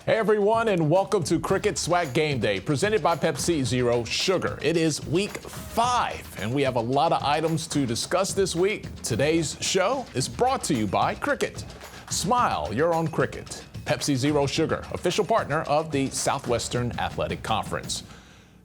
Hey everyone, and welcome to Cricket SWAC Gameday, presented by Pepsi Zero Sugar. It is week 5, and we have a lot of items to discuss this week. Today's show is brought to you by Cricket. Smile, you're on Cricket. Pepsi Zero Sugar, official partner of the Southwestern Athletic Conference.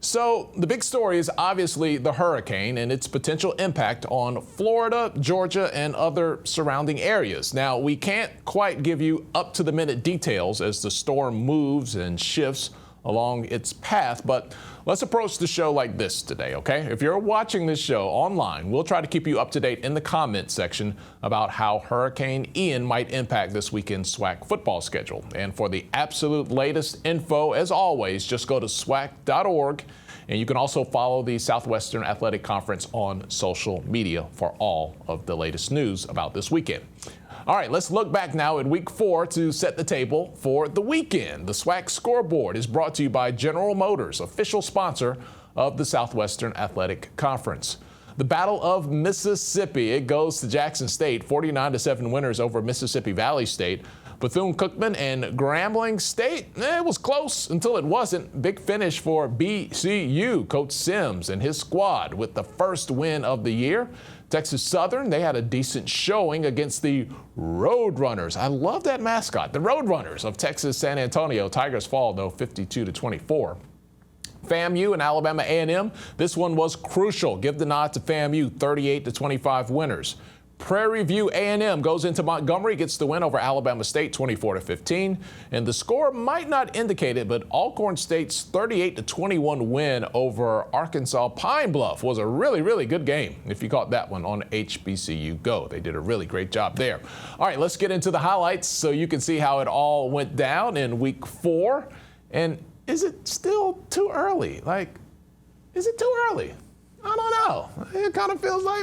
So the big story is obviously the hurricane and its potential impact on Florida, Georgia, and other surrounding areas. Now, we can't quite give you up-to-the-minute details as the storm moves and shifts along its path, but let's approach the show like this today, okay? If you're watching this show online, we'll try to keep you up to date in the comment section about how Hurricane Ian might impact this weekend's SWAC football schedule. And for the absolute latest info, as always, just go to swac.org, and you can also follow the Southwestern Athletic Conference on social media for all of the latest news about this weekend. All right, let's look back now at week 4 to set the table for the weekend. The SWAC scoreboard is brought to you by General Motors, official sponsor of the Southwestern Athletic Conference. The Battle of Mississippi, it goes to Jackson State, 49-7 winners over Mississippi Valley State. Bethune-Cookman and Grambling State, it was close until it wasn't. Big finish for BCU, Coach Simmons and his squad with the first win of the year. Texas Southern, they had a decent showing against the Roadrunners. I love that mascot, the Roadrunners of Texas San Antonio. Tigers fall, though, 52-24. FAMU and Alabama A&M, this one was crucial. Give the nod to FAMU, 38-25 winners. Prairie View A&M goes into Montgomery, gets the win over Alabama State, 24-15. And the score might not indicate it, but Alcorn State's 38-21 win over Arkansas Pine Bluff was a really, really good game. If you caught that one on HBCU Go, they did a really great job there. All right, let's get into the highlights so you can see how it all went down in week 4. And is it still too early? Is it too early? I don't know. It kind of feels like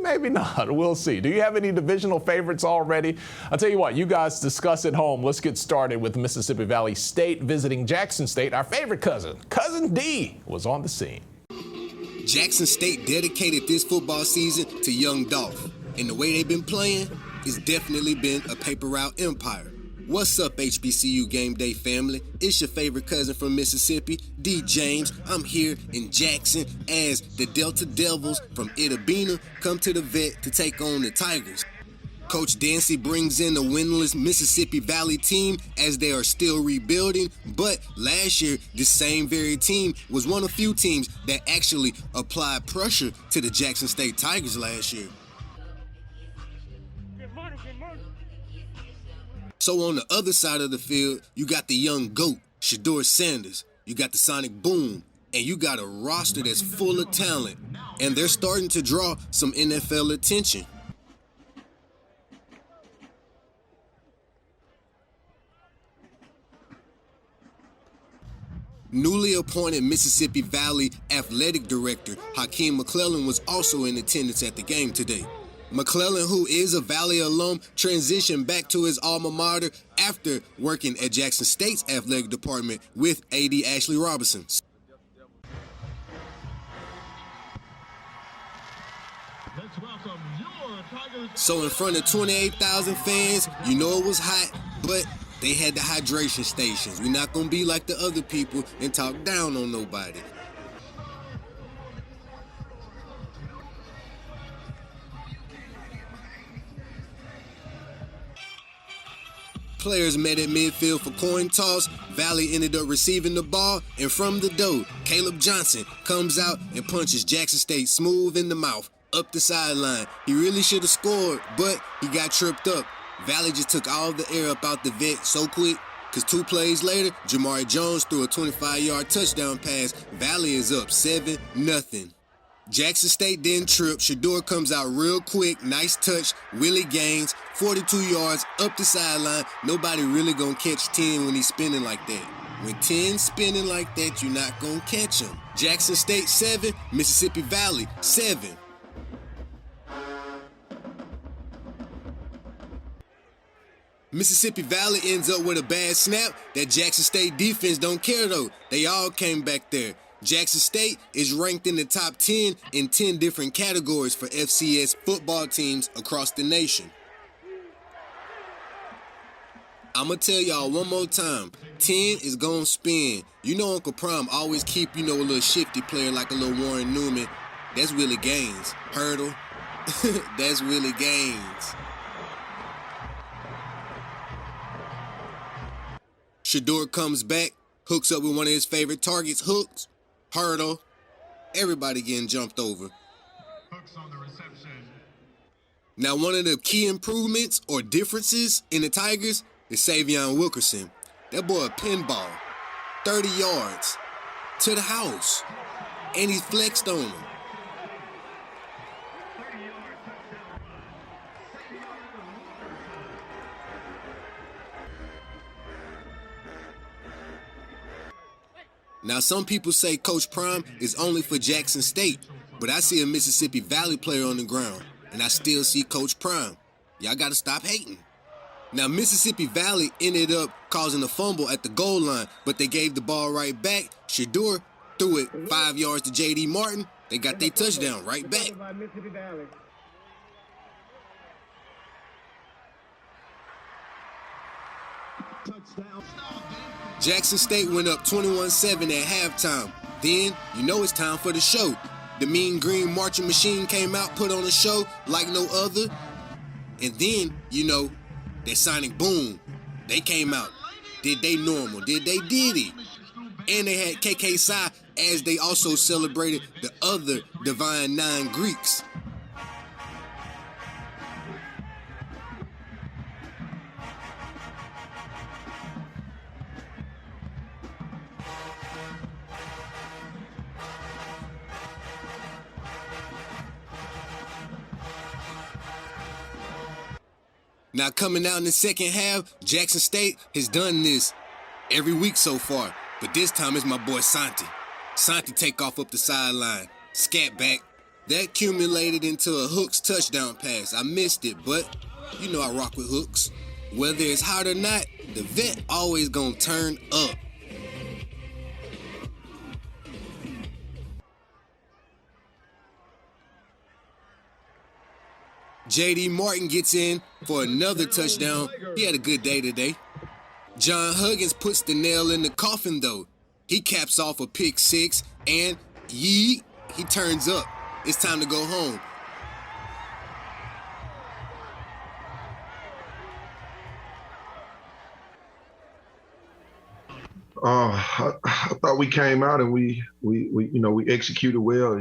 maybe not. We'll see. Do you have any divisional favorites already? I'll tell you what, you guys discuss at home. Let's get started with Mississippi Valley State visiting Jackson State. Our favorite cousin, Cousin D, was on the scene. Jackson State dedicated this football season to young Dolph. And the way they've been playing, it's definitely been a paper route empire. What's up, HBCU Game Day family? It's your favorite cousin from Mississippi, D. James. I'm here in Jackson as the Delta Devils from Itabena come to the vet to take on the Tigers. Coach Dancy brings in a winless Mississippi Valley team as they are still rebuilding, but last year, this same very team was one of few teams that actually applied pressure to the Jackson State Tigers last year. So on the other side of the field, you got the young GOAT, Shedeur Sanders. You got the Sonic Boom, and you got a roster that's full of talent. And they're starting to draw some NFL attention. Newly appointed Mississippi Valley Athletic Director Hakeem McClellan was also in attendance at the game today. McClellan, who is a Valley alum, transitioned back to his alma mater after working at Jackson State's athletic department with A.D. Ashley Robinson. So in front of 28,000 fans, you know it was hot, but they had the hydration stations. We're not going to be like the other people and talk down on nobody. Players met at midfield for coin toss. Valley ended up receiving the ball, and from the dough, Caleb Johnson comes out and punches Jackson State smooth in the mouth, up the sideline. He really should have scored, but he got tripped up. Valley just took all the air up out the vet so quick, because 2 plays later, Jamari Jones threw a 25-yard touchdown pass. Valley is up 7-0. Jackson State didn't trip. Shedeur comes out real quick. Nice touch. Willie Gaines, 42 yards up the sideline. Nobody really gonna catch 10 when he's spinning like that. When 10 spinning like that, you're not gonna catch him. Jackson State 7, Mississippi Valley 7. Mississippi Valley ends up with a bad snap. That Jackson State defense don't care though. They all came back there. Jackson State is ranked in the top 10 in 10 different categories for FCS football teams across the nation. I'ma tell y'all one more time. 10 is gonna spin. You know Uncle Prime always keep, a little shifty player like a little Warren Newman. That's Willie Gaines. Hurdle. That's Willie Gaines. Shador comes back, hooks up with one of his favorite targets, hooks, hurdle. Everybody getting jumped over. Hooks on the reception. Now, one of the key improvements or differences in the Tigers is Savion Wilkerson. That boy a pinball, 30 yards to the house, and he's flexed on him. Now, some people say Coach Prime is only for Jackson State, but I see a Mississippi Valley player on the ground, and I still see Coach Prime. Y'all got to stop hating. Now, Mississippi Valley ended up causing a fumble at the goal line, but they gave the ball right back. Shador threw it 5 yards to J.D. Martin. They got their touchdown right back. Jackson State went up 21-7 at halftime. Then, it's time for the show. The Mean Green Marching Machine came out, put on a show like no other. And then, that sonic boom, they came out. Did they normal? Did they diddy? And they had KK Psy as they also celebrated the other Divine Nine Greeks. Now coming out in the second half, Jackson State has done this every week so far, but this time it's my boy Santi. Santi take off up the sideline, scat back. That accumulated into a Hooks touchdown pass. I missed it, but I rock with Hooks. Whether it's hot or not, the vet always gonna turn up. J.D. Martin gets in for another touchdown. He had a good day today. John Huggins puts the nail in the coffin, though. He caps off a pick six, and he turns up. It's time to go home. I thought we came out and we executed well,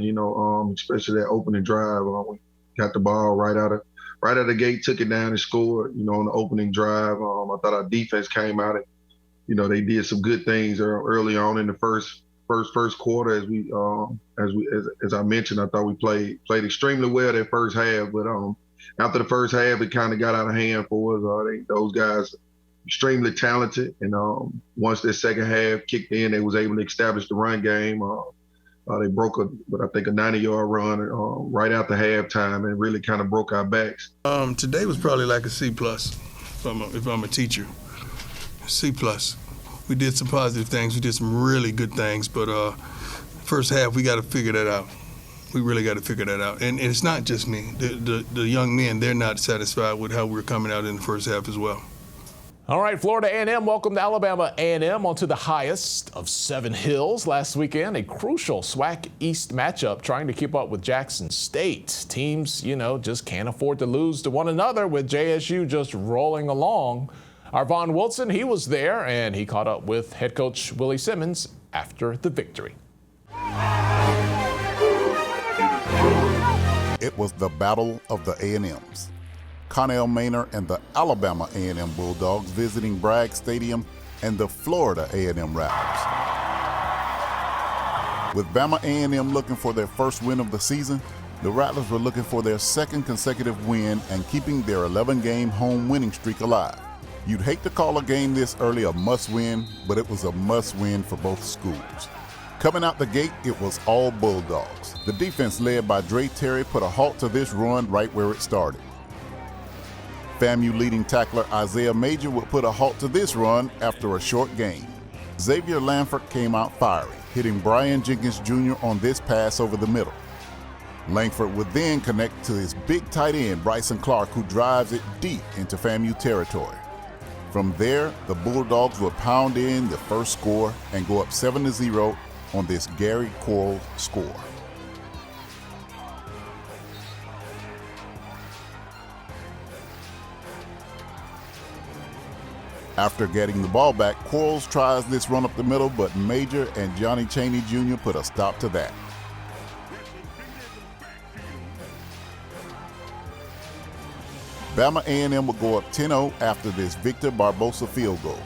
especially that opening drive. We got the ball right out of the gate, took it down and scored, on the opening drive. I thought our defense came out and, they did some good things early on in the first quarter. As I mentioned, I thought we played extremely well that first half, but after the first half, it kind of got out of hand for us. Those guys extremely talented, and once the second half kicked in, they was able to establish the run game. They broke a 90-yard run right after halftime and really kind of broke our backs. Today was probably like a C+, if I'm a teacher. C+. We did some positive things. We did some really good things, but first half, we got to figure that out. We really got to figure that out. And it's not just me. The young men, they're not satisfied with how we're coming out in the first half as well. All right, Florida A&M welcomed Alabama A&M onto the highest of 7 hills last weekend. A crucial SWAC East matchup trying to keep up with Jackson State. Teams, just can't afford to lose to one another with JSU just rolling along. Our Vaughn Wilson, he was there, and he caught up with head coach Willie Simmons after the victory. It was the battle of the A&Ms. Connell Maynor and the Alabama A&M Bulldogs visiting Bragg Stadium and the Florida A&M Rattlers. With Bama A&M looking for their first win of the season, the Rattlers were looking for their second consecutive win and keeping their 11-game home winning streak alive. You'd hate to call a game this early a must-win, but it was a must-win for both schools. Coming out the gate, it was all Bulldogs. The defense led by Dre Terry put a halt to this run right where it started. FAMU leading tackler Isaiah Major would put a halt to this run after a short gain. Xavier Lanford came out fiery, hitting Brian Jenkins Jr. on this pass over the middle. Langford would then connect to his big tight end, Bryson Clark, who drives it deep into FAMU territory. From there, the Bulldogs would pound in the first score and go up 7-0 on this Gary Quarles score. After getting the ball back, Quarles tries this run up the middle, but Major and Johnny Chaney Jr. put a stop to that. Bama A&M would go up 10-0 after this Victor Barbosa field goal.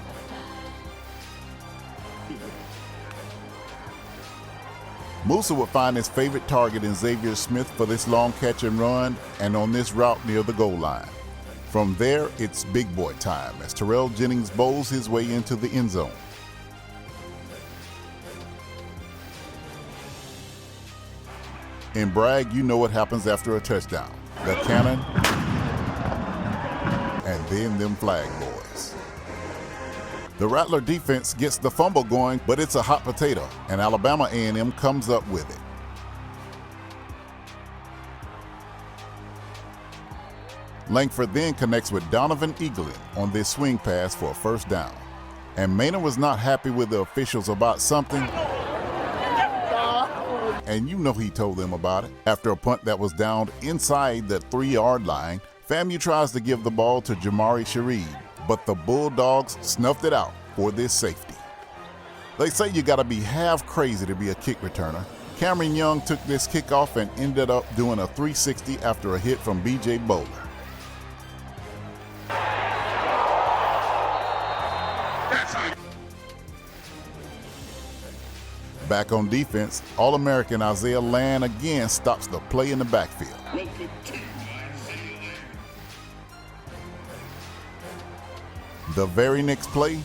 Musa would find his favorite target in Xavier Smith for this long catch and run and on this route near the goal line. From there, it's big boy time as Terrell Jennings bowls his way into the end zone. In Bragg, you know what happens after a touchdown. The cannon, and then them flag boys. The Rattler defense gets the fumble going, but it's a hot potato, and Alabama A&M comes up with it. Langford then connects with Donovan Eaglin on this swing pass for a first down. And Maynard was not happy with the officials about something, and you know he told them about it. After a punt that was downed inside the 3-yard line, FAMU tries to give the ball to Jamari Shareed, but the Bulldogs snuffed it out for this safety. They say you gotta be half crazy to be a kick returner. Cameron Young took this kickoff and ended up doing a 360 after a hit from B.J. Bowler. Back on defense, All-American Isaiah Land again stops the play in the backfield. The very next play,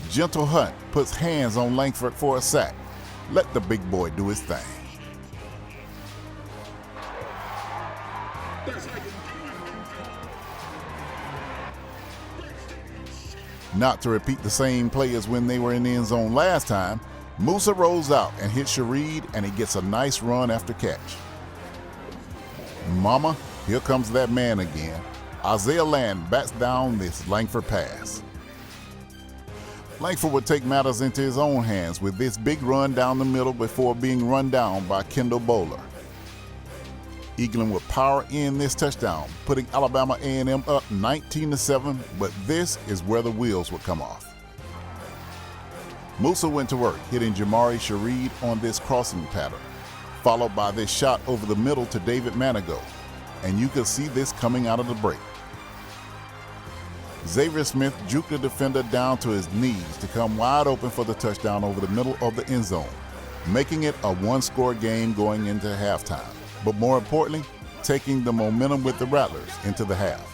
Gentle Hunt puts hands on Langford for a sack. Let the big boy do his thing. Not to repeat the same play as when they were in the end zone last time, Musa rolls out and hits Shareed, and he gets a nice run after catch. Mama, here comes that man again. Isaiah Land bats down this Langford pass. Langford would take matters into his own hands with this big run down the middle before being run down by Kendall Bowler. Eaglin would power in this touchdown, putting Alabama A&M up 19-7, but this is where the wheels would come off. Musa went to work, hitting Jamari Shareed on this crossing pattern, followed by this shot over the middle to David Manigault, and you could see this coming out of the break. Xavier Smith juked the defender down to his knees to come wide open for the touchdown over the middle of the end zone, making it a one-score game going into halftime, but more importantly, taking the momentum with the Rattlers into the half.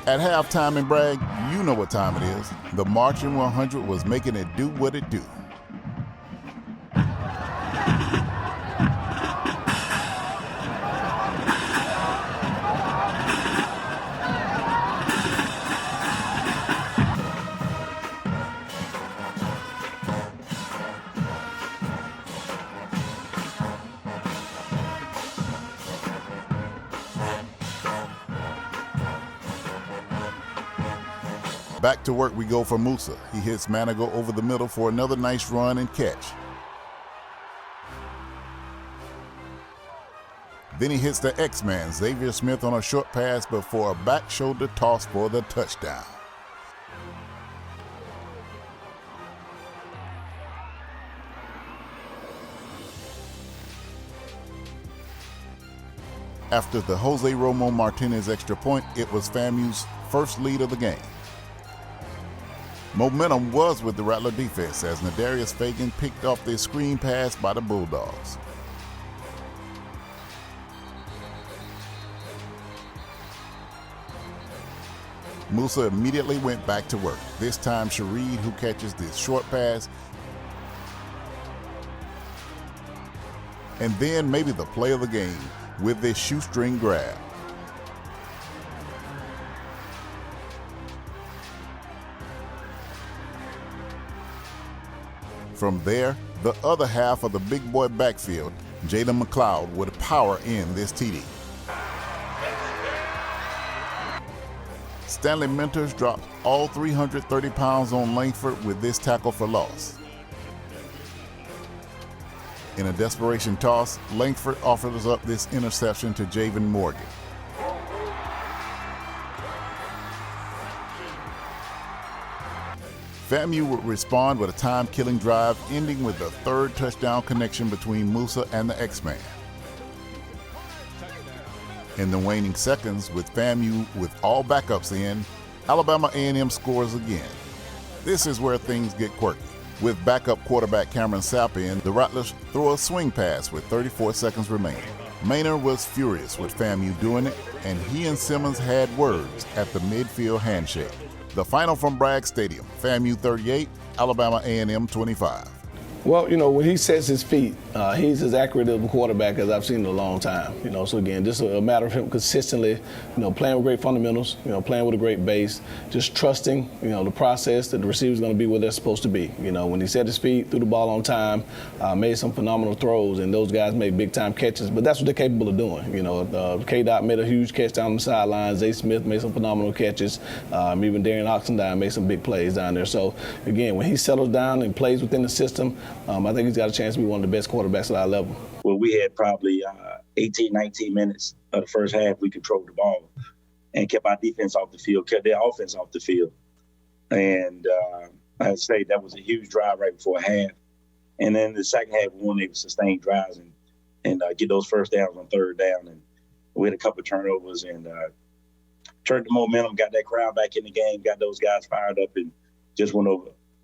At halftime in Bragg, you know what time it is. The Marching 100 was making it do what it do. Back to work we go for Musa. He hits Manigault over the middle for another nice run and catch. Then he hits the X-Man, Xavier Smith, on a short pass before a back shoulder toss for the touchdown. After the Jose Romo Martinez extra point, it was FAMU's first lead of the game. Momentum was with the Rattler defense as Nadarius Fagan picked off this screen pass by the Bulldogs. Musa immediately went back to work, this time Shareed, who catches this short pass, and then maybe the play of the game with this shoestring grab. From there, the other half of the big boy backfield, Jalen McLeod, would power in this TD. Stanley Mentors dropped all 330 pounds on Langford with this tackle for loss. In a desperation toss, Langford offers up this interception to Javen Morgan. FAMU would respond with a time-killing drive, ending with the third touchdown connection between Musa and the X-Man. In the waning seconds, with FAMU with all backups in, Alabama A&M scores again. This is where things get quirky. With backup quarterback Cameron Sapp in, the Rattlers throw a swing pass with 34 seconds remaining. Maynard was furious with FAMU doing it, and he and Simmons had words at the midfield handshake. The final from Bragg Stadium, FAMU 38, Alabama A&M 25. Well, when he sets his feet, he's as accurate of a quarterback as I've seen in a long time. So again, just a matter of him consistently, playing with great fundamentals, playing with a great base, just trusting, the process that the receiver's going to be where they're supposed to be. When he set his feet, threw the ball on time, made some phenomenal throws, and those guys made big-time catches. But that's what they're capable of doing. K-Dot made a huge catch down the sideline. Zay Smith made some phenomenal catches. Even Darian Oxendine made some big plays down there. So again, when he settles down and plays within the system, I think he's got a chance to be one of the best quarterbacks at our level. Well, we had probably 18, 19 minutes of the first half. We controlled the ball and kept our defense off the field, kept their offense off the field. And I'd say that was a huge drive right before half. And then the second half, we weren't able to sustain drives and get those first downs on third down. And we had a couple of turnovers and turned the momentum, got that crowd back in the game, got those guys fired up, and just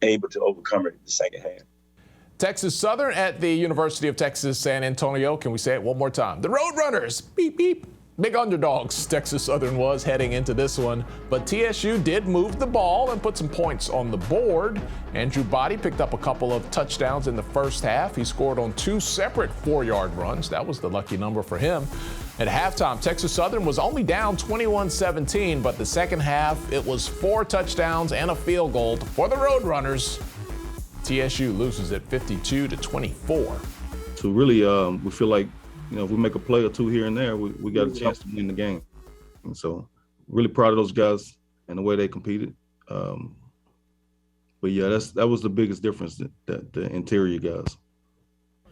able to overcome it in the second half. Texas Southern at the University of Texas San Antonio. Can we say it one more time? The Roadrunners, beep, beep. Big underdogs Texas Southern was heading into this one, but TSU did move the ball and put some points on the board. Andrew Body picked up a couple of touchdowns in the first half. He scored on 2 separate 4-yard runs. That was the lucky number for him. At halftime, Texas Southern was only down 21-17, but the second half, it was 4 touchdowns and a field goal for the Roadrunners. TSU loses at 52-24. So really, we feel like, if we make a play or two here and there, we got a chance to win the game. And so really proud of those guys and the way they competed. But yeah, that was the biggest difference, that the interior guys.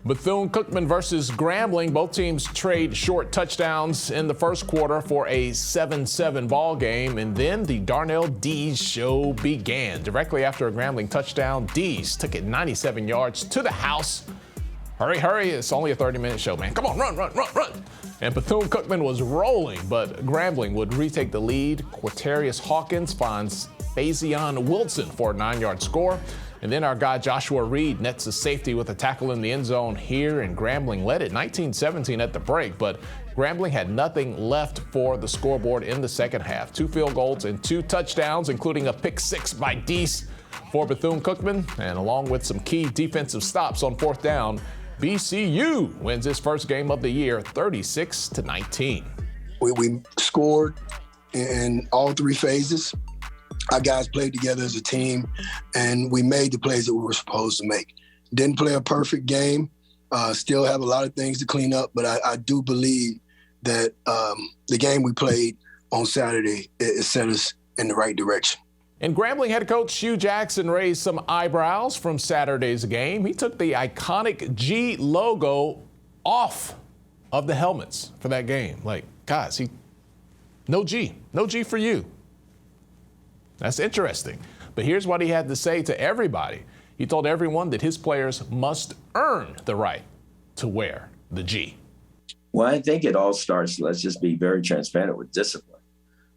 Bethune-Cookman versus Grambling. Both teams trade short touchdowns in the first quarter for a 7-7 ball game, and then the Darnell Dees show began. Directly after a Grambling touchdown, Dees took it 97 yards to the house. Hurry, hurry, it's only a 30-minute show, man. Come on, run. And Bethune-Cookman was rolling, but Grambling would retake the lead. Quatarius Hawkins finds Fazion Wilson for a 9-yard score. And then our guy Joshua Reed nets a safety with a tackle in the end zone here, and Grambling led it 19-17 at the break, but Grambling had nothing left for the scoreboard in the second half. 2 field goals and 2 touchdowns, including a pick 6 by Dees for Bethune-Cookman, and along with some key defensive stops on 4th down, BCU wins its first game of the year 36-19. We scored in all 3 phases. Our guys played together as a team, and we made the plays that we were supposed to make. Didn't play a perfect game. Still have a lot of things to clean up, but I do believe that the game we played on Saturday, it set us in the right direction. And Grambling head coach Hugh Jackson raised some eyebrows from Saturday's game. He took the iconic G logo off of the helmets for that game. Like, guys, no G for you. That's interesting. But here's what he had to say to everybody. He told everyone that his players must earn the right to wear the G. Well, I think it all starts, let's just be very transparent, with discipline.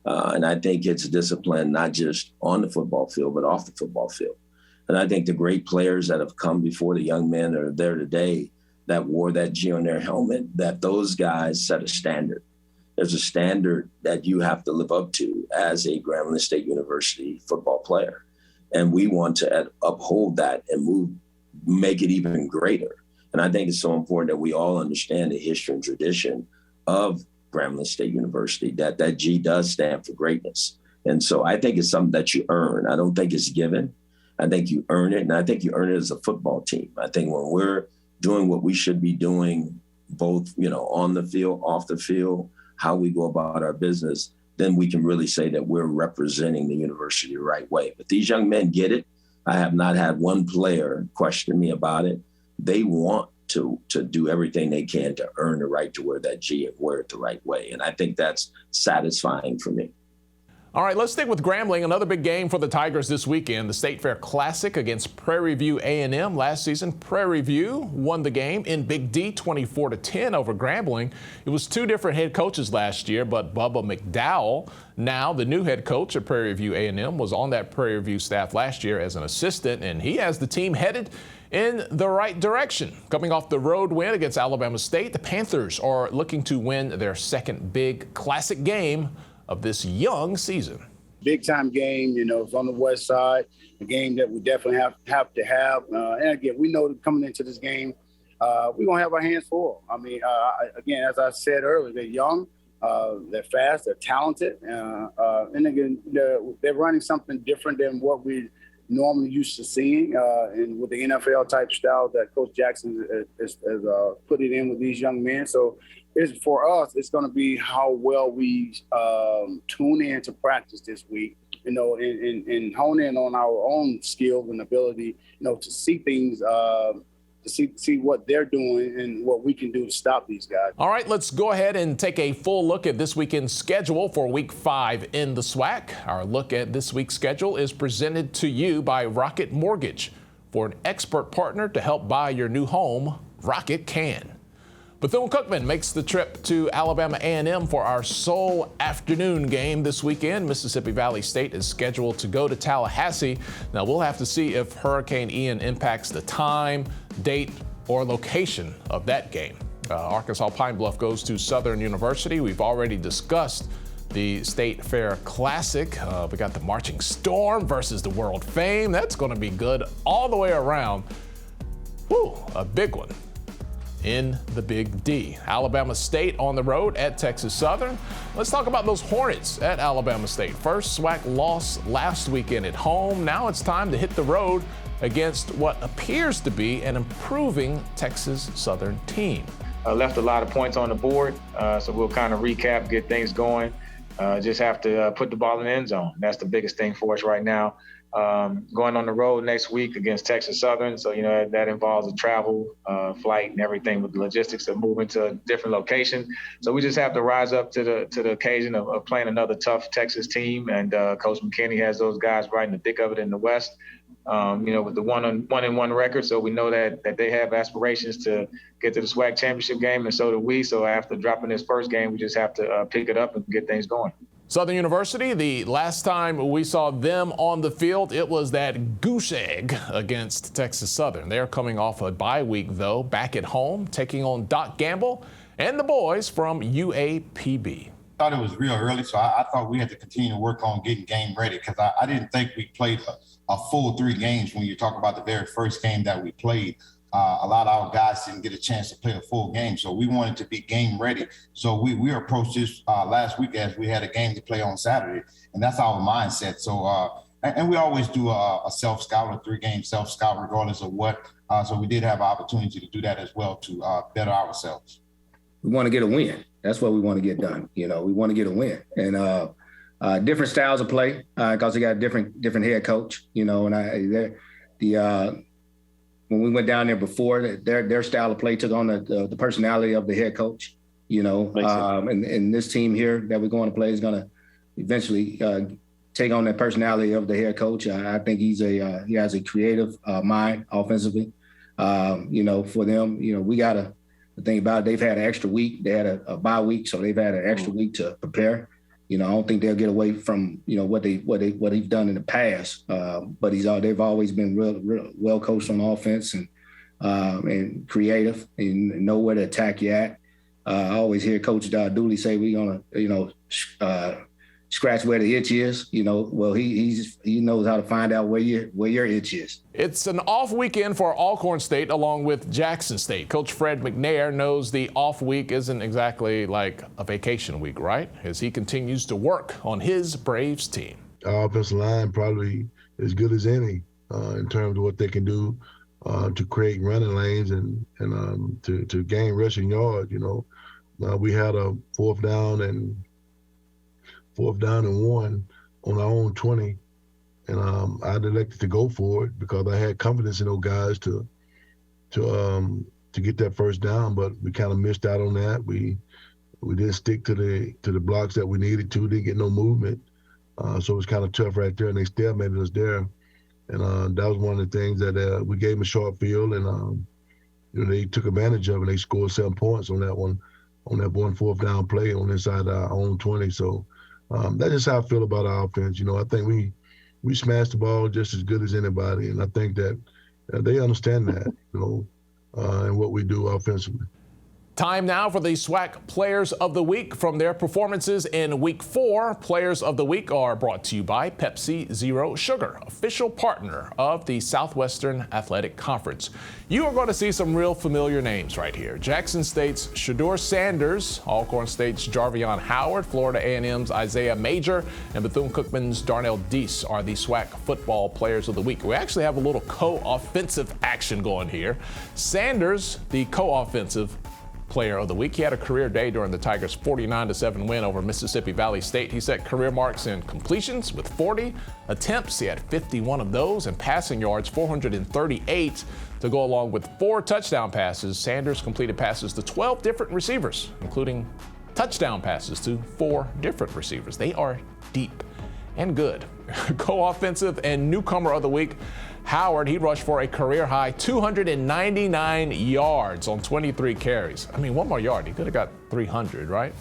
And I think it's discipline not just on the football field, but off the football field. And I think the great players that have come before the young men that are there today that wore that G on their helmet, that those guys set a standard. There's a standard that you have to live up to as a Grambling State University football player. And we want to uphold that and make it even greater. And I think it's so important that we all understand the history and tradition of Grambling State University, that G does stand for greatness. And so I think it's something that you earn. I don't think it's given. I think you earn it. And I think you earn it as a football team. I think when we're doing what we should be doing, both, on the field, off the field, how we go about our business, then we can really say that we're representing the university the right way. But these young men get it. I have not had one player question me about it. They want to do everything they can to earn the right to wear that G and wear it the right way. And I think that's satisfying for me. All right, let's stick with Grambling. Another big game for the Tigers this weekend, the State Fair Classic against Prairie View A&M. Last season, Prairie View won the game in Big D 24-10 over Grambling. It was two different head coaches last year, but Bubba McDowell, now the new head coach at Prairie View A&M, was on that Prairie View staff last year as an assistant, and he has the team headed in the right direction. Coming off the road win against Alabama State, the Panthers are looking to win their second big classic game of this young season. Big time game, it's on the west side, a game that we definitely have to have. And again, we know that coming into this game, we're going to have our hands full. I mean, again, as I said earlier, they're young, they're fast, they're talented. And again, they're running something different than what we normally used to seeing, and with the NFL type style that Coach Jackson has put it in with these young men. So for us, it's going to be how well we tune in to practice this week, and hone in on our own skills and ability, to see things, to see what they're doing and what we can do to stop these guys. All right, let's go ahead and take a full look at this weekend's schedule for Week 5 in the SWAC. Our look at this week's schedule is presented to you by Rocket Mortgage. For an expert partner to help buy your new home, Rocket can. Bethune-Cookman makes the trip to Alabama A&M for our sole afternoon game this weekend. Mississippi Valley State is scheduled to go to Tallahassee. Now, we'll have to see if Hurricane Ian impacts the time, date, or location of that game. Arkansas Pine Bluff goes to Southern University. We've already discussed the State Fair Classic. We got the Marching Storm versus the World Fame. That's going to be good all the way around. Woo, a big one in the Big D. Alabama State on the road at Texas Southern. Let's talk about those Hornets at Alabama State. First SWAC loss last weekend at home. Now it's time to hit the road against what appears to be an improving Texas Southern team. Left a lot of points on the board, so we'll kind of recap, get things going. Just have to put the ball in the end zone. That's the biggest thing for us right now. Going on the road next week against Texas Southern, so that involves a travel, flight, and everything with the logistics of moving to a different location. So we just have to rise up to the occasion of playing another tough Texas team, and Coach McKinney has those guys right in the thick of it in the West. With the one-and-one record, so we know that they have aspirations to get to the SWAC championship game, and so do we. So after dropping this first game, we just have to pick it up and get things going. Southern University, the last time we saw them on the field, it was that goose egg against Texas Southern. They're coming off a bye week, though, back at home, taking on Doc Gamble and the boys from UAPB. I thought it was real early, so I thought we had to continue to work on getting game ready, because I didn't think we played a full 3 games. When you talk about the very first game that we played, a lot of our guys didn't get a chance to play a full game, so we wanted to be game ready. So we approached this last week as we had a game to play on Saturday, and that's our mindset. So and we always do a self-scout, a 3-game self-scout, regardless of what. So we did have an opportunity to do that as well to better ourselves. We want to get a win. That's what we want to get done. We want to get a win, and different styles of play because they got a different head coach. When we went down there before, their style of play took on the personality of the head coach. And this team here that we're going to play is going to eventually take on that personality of the head coach. I think he has a creative mind offensively. For them, we got to. The thing about it, they've had an extra week. They had a bye week, so they've had an extra week to prepare. I don't think they'll get away from what he's done in the past. But they've always been real well coached on offense and creative and know where to attack you at. I always hear Coach Dooley say we're gonna scratch where the itch is. Well, he knows how to find out where your itch is. It's an off weekend for Alcorn State along with Jackson State. Coach Fred McNair knows the off week isn't exactly like a vacation week, right? As he continues to work on his Braves team. Our offensive line probably as good as any in terms of what they can do to create running lanes and to gain rushing yards. We had a 4th down and 4th down and 1 on our own 20. And I elected to go for it because I had confidence in those guys to get that first down, but we kind of missed out on that. We didn't stick to the blocks that we needed to. Didn't get no movement, so it was kind of tough right there. And they stalemated us there, and that was one of the things that we gave them a short field, and they took advantage of it. They scored 7 points on that one 4th down play on inside our own 20. So that's just how I feel about our offense. I think we smashed the ball just as good as anybody, and I think that they understand that, and what we do offensively. Time now for the SWAC Players of the Week. From their performances in Week 4, Players of the Week are brought to you by Pepsi Zero Sugar, official partner of the Southwestern Athletic Conference. You are going to see some real familiar names right here. Jackson State's Shedeur Sanders, Alcorn State's Jarvion Howard, Florida A&M's Isaiah Major, and Bethune-Cookman's Darnell Deese are the SWAC Football Players of the Week. We actually have a little co-offensive action going here. Sanders, the co-offensive Player of the Week. He had a career day during the Tigers' 49-7 win over Mississippi Valley State. He set career marks in completions with 40 attempts. He had 51 of those, and passing yards 438 to go along with 4 touchdown passes. Sanders completed passes to 12 different receivers, including touchdown passes to 4 different receivers. They are deep and good. Co-offensive and newcomer of the week, Howard, he rushed for a career-high 299 yards on 23 carries. I mean, one more yard, he could have got 300, right?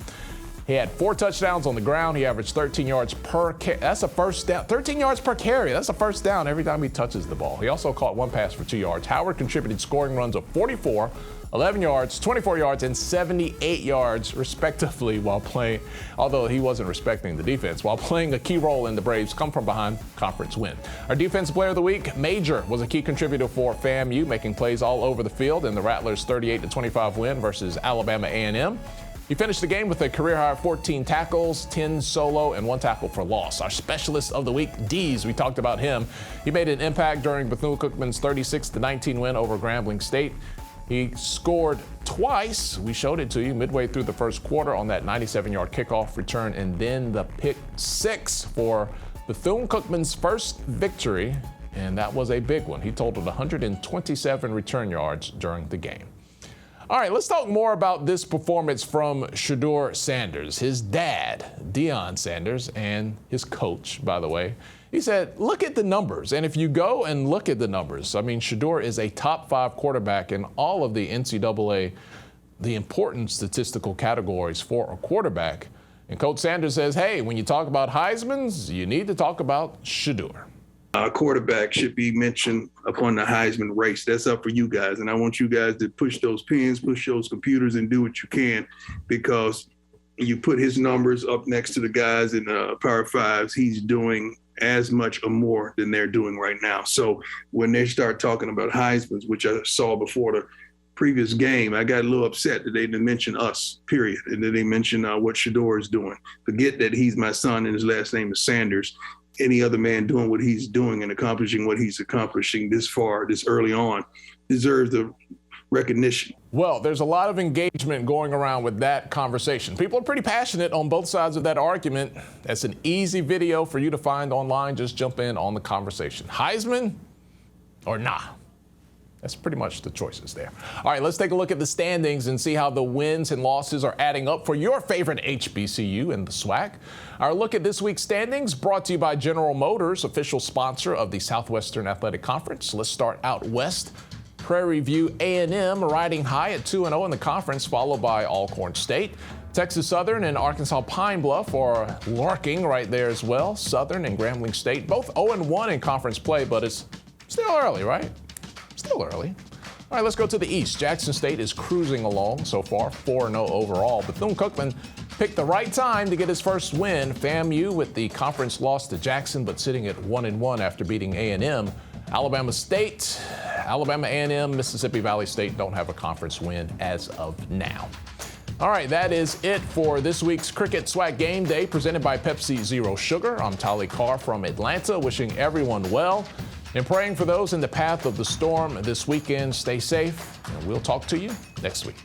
He had 4 touchdowns on the ground. He averaged 13 yards per carry. That's a first down. 13 yards per carry. That's a first down every time he touches the ball. He also caught 1 pass for 2 yards. Howard contributed scoring runs of 44, 11 yards, 24 yards, and 78 yards, respectively, while playing, although he wasn't respecting the defense, while playing a key role in the Braves' come-from-behind conference win. Our Defensive Player of the Week, Major, was a key contributor for FAMU, making plays all over the field in the Rattlers' 38-25 win versus Alabama A&M. He finished the game with a career-high 14 tackles, 10 solo, and 1 tackle for loss. Our Specialist of the Week, Dees, we talked about him. He made an impact during Bethune-Cookman's 36-19 win over Grambling State. He scored twice. We showed it to you midway through the first quarter on that 97-yard kickoff return, and then the pick 6 for Bethune-Cookman's first victory, and that was a big one. He totaled 127 return yards during the game. All right, let's talk more about this performance from Shedeur Sanders, his dad, Deion Sanders, and his coach, by the way. He said, look at the numbers. And if you go and look at the numbers, I mean, Shedeur is a top 5 quarterback in all of the NCAA, the important statistical categories for a quarterback. And Coach Sanders says, hey, when you talk about Heismans, you need to talk about Shedeur. A quarterback should be mentioned upon the Heisman race. That's up for you guys. And I want you guys to push those pens, push those computers, and do what you can, because you put his numbers up next to the guys in Power 5s, he's doing as much or more than they're doing right now. So when they start talking about Heismans, which I saw before the previous game, I got a little upset that they didn't mention us, period. And then they mentioned what Shedeur is doing. Forget that he's my son and his last name is Sanders. Any other man doing what he's doing and accomplishing what he's accomplishing this far, this early on, deserves the recognition. Well, there's a lot of engagement going around with that conversation. People are pretty passionate on both sides of that argument. That's an easy video for you to find online. Just jump in on the conversation. Heisman or nah? That's pretty much the choices there. All right, let's take a look at the standings and see how the wins and losses are adding up for your favorite HBCU in the SWAC. Our look at this week's standings brought to you by General Motors, official sponsor of the Southwestern Athletic Conference. Let's start out west. Prairie View A&M riding high at 2-0 in the conference, followed by Alcorn State. Texas Southern and Arkansas Pine Bluff are lurking right there as well. Southern and Grambling State, both 0-1 in conference play, but it's still early, right? Still early. All right, let's go to the east. Jackson State is cruising along so far, 4-0 overall. Bethune-Cookman picked the right time to get his first win. FAMU with the conference loss to Jackson, but sitting at 1-1 after beating A&M. Alabama State, Alabama A&M, Mississippi Valley State don't have a conference win as of now. All right, that is it for this week's Cricket SWAC Game Day presented by Pepsi Zero Sugar. I'm Tali Carr from Atlanta, wishing everyone well and praying for those in the path of the storm this weekend. Stay safe, and we'll talk to you next week.